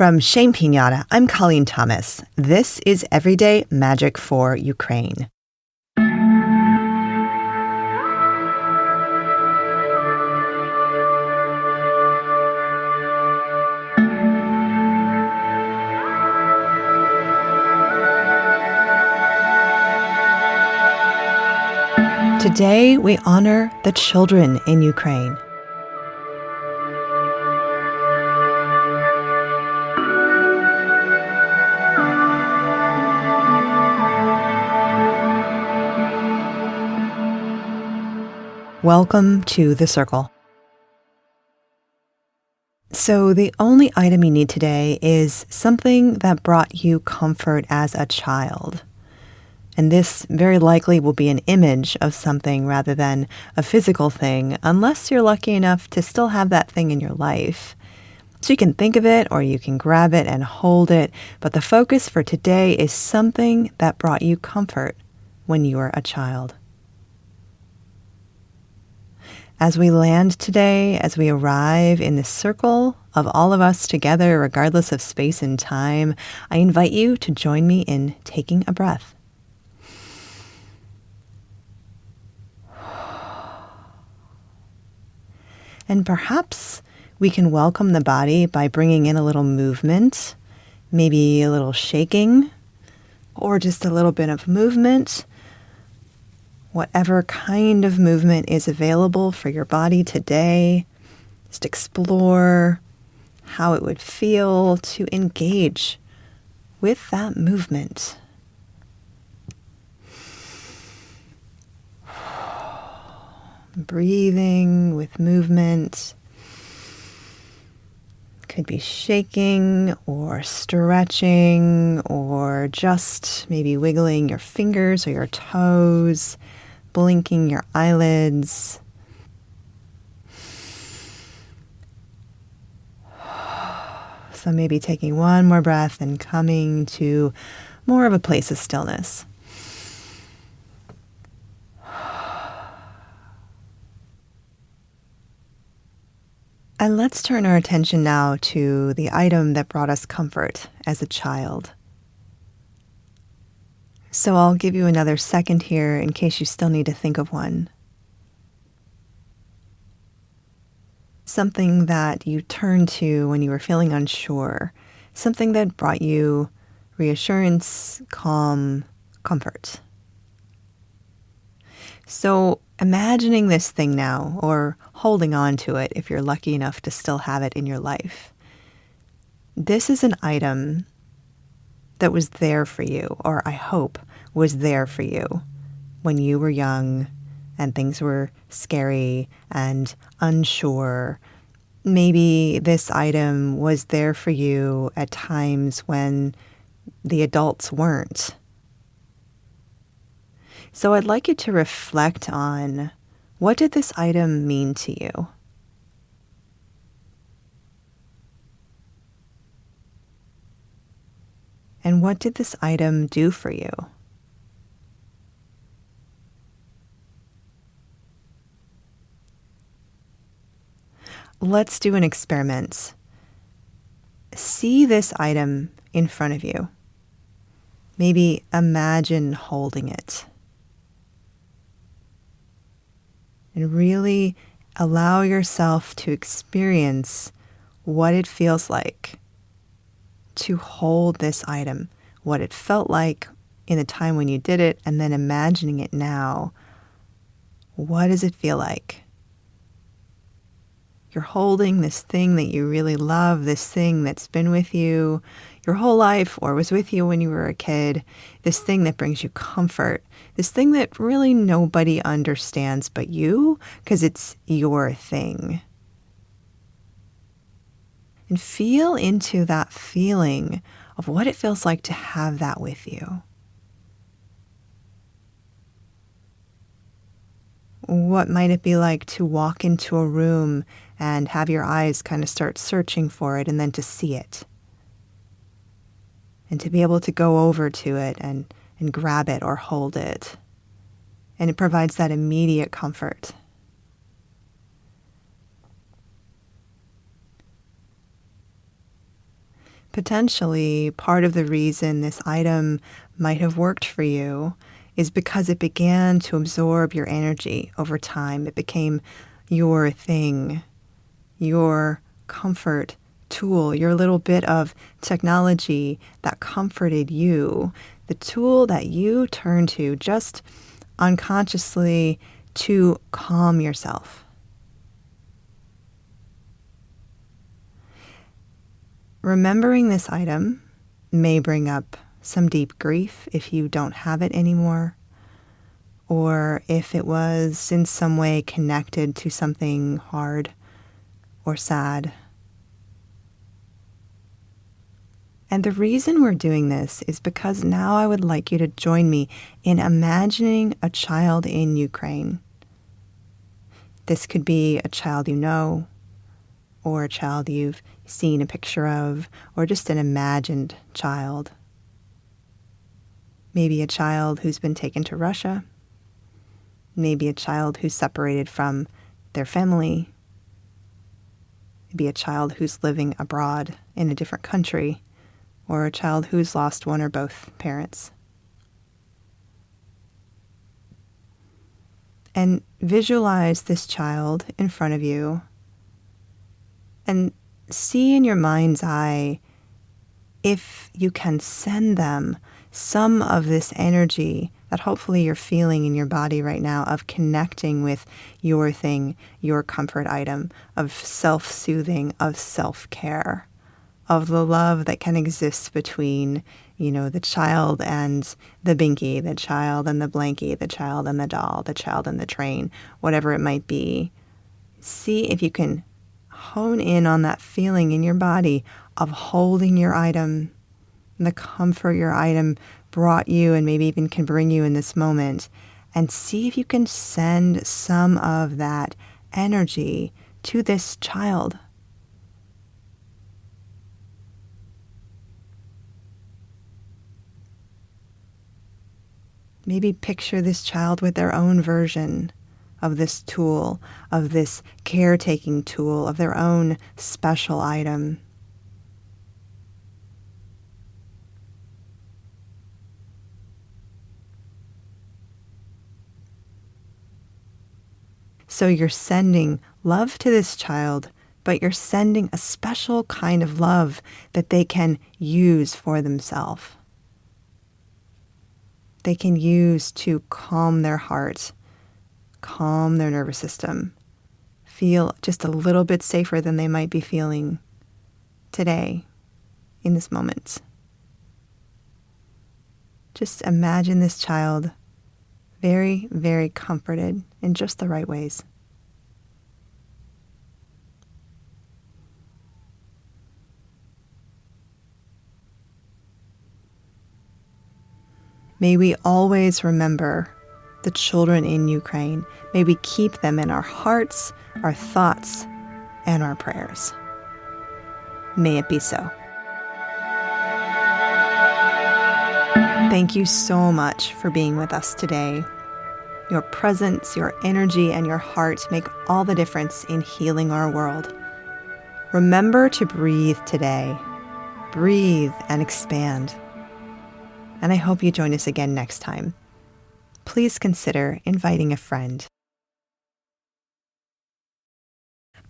From Shame Pinata, I'm Colleen Thomas. This is Everyday Magic for Ukraine. Today, we honor the children in Ukraine. Welcome to the circle. So the only item you need today is something that brought you comfort as a child. And this very likely will be an image of something rather than a physical thing, unless you're lucky enough to still have that thing in your life. So you can think of it or you can grab it and hold it, but the focus for today is something that brought you comfort when you were a child. As we land today, as we arrive in the circle of all of us together, regardless of space and time, I invite you to join me in taking a breath. And perhaps we can welcome the body by bringing in a little movement, maybe a little shaking, or just a little bit of movement. Whatever kind of movement is available for your body today, just explore how it would feel to engage with that movement. Breathing with movement. Could be shaking or stretching or just maybe wiggling your fingers or your toes, blinking your eyelids. So maybe taking one more breath and coming to more of a place of stillness. And let's turn our attention now to the item that brought us comfort as a child. So I'll give you another second here in case you still need to think of one. Something that you turned to when you were feeling unsure. Something that brought you reassurance, calm, comfort. So imagining this thing now, or holding on to it if you're lucky enough to still have it in your life. This is an item that was there for you, or I hope was there for you when you were young and things were scary and unsure. Maybe this item was there for you at times when the adults weren't. So I'd like you to reflect on, what did this item mean to you? And what did this item do for you? Let's do an experiment. See this item in front of you. Maybe imagine holding it. And really allow yourself to experience what it feels like to hold this item, what it felt like in the time when you did it, and then imagining it now. What does it feel like? You're holding this thing that you really love, this thing that's been with you your whole life or was with you when you were a kid, this thing that brings you comfort, this thing that really nobody understands but you because it's your thing. And feel into that feeling of what it feels like to have that with you. What might it be like to walk into a room and have your eyes kind of start searching for it and then to see it? And to be able to go over to it and grab it or hold it. And it provides that immediate comfort. Potentially, part of the reason this item might have worked for you is because it began to absorb your energy over time. It became your thing, your comfort tool, your little bit of technology that comforted you, the tool that you turn to just unconsciously to calm yourself. Remembering this item may bring up some deep grief if you don't have it anymore, or if it was in some way connected to something hard or sad. And the reason we're doing this is because now I would like you to join me in imagining a child in Ukraine. This could be a child you know, or a child you've seen a picture of, or just an imagined child. Maybe a child who's been taken to Russia. Maybe a child who's separated from their family. Maybe a child who's living abroad in a different country, or a child who's lost one or both parents. And visualize this child in front of you and see in your mind's eye if you can send them some of this energy that hopefully you're feeling in your body right now of connecting with your thing, your comfort item, of self-soothing, of self-care, of the love that can exist between, the child and the binky, the child and the blankie, the child and the doll, the child and the train, whatever it might be. See if you can hone in on that feeling in your body of holding your item, and the comfort your item brought you and maybe even can bring you in this moment, and see if you can send some of that energy to this child. Maybe picture this child with their own version of this tool, of this caretaking tool, of their own special item. So you're sending love to this child, but you're sending a special kind of love that they can use for themselves. They can use to calm their heart, calm their nervous system, feel just a little bit safer than they might be feeling today, in this moment. Just imagine this child very, very comforted in just the right ways. May we always remember the children in Ukraine. May we keep them in our hearts, our thoughts, and our prayers. May it be so. Thank you so much for being with us today. Your presence, your energy, and your heart make all the difference in healing our world. Remember to breathe today. Breathe and expand. And I hope you join us again next time. Please consider inviting a friend.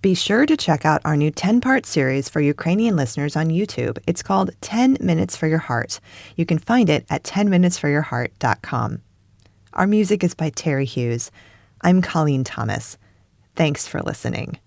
Be sure to check out our new 10-part series for Ukrainian listeners on YouTube. It's called 10 Minutes for Your Heart. You can find it at 10minutesforyourheart.com. Our music is by Terry Hughes. I'm Colleen Thomas. Thanks for listening.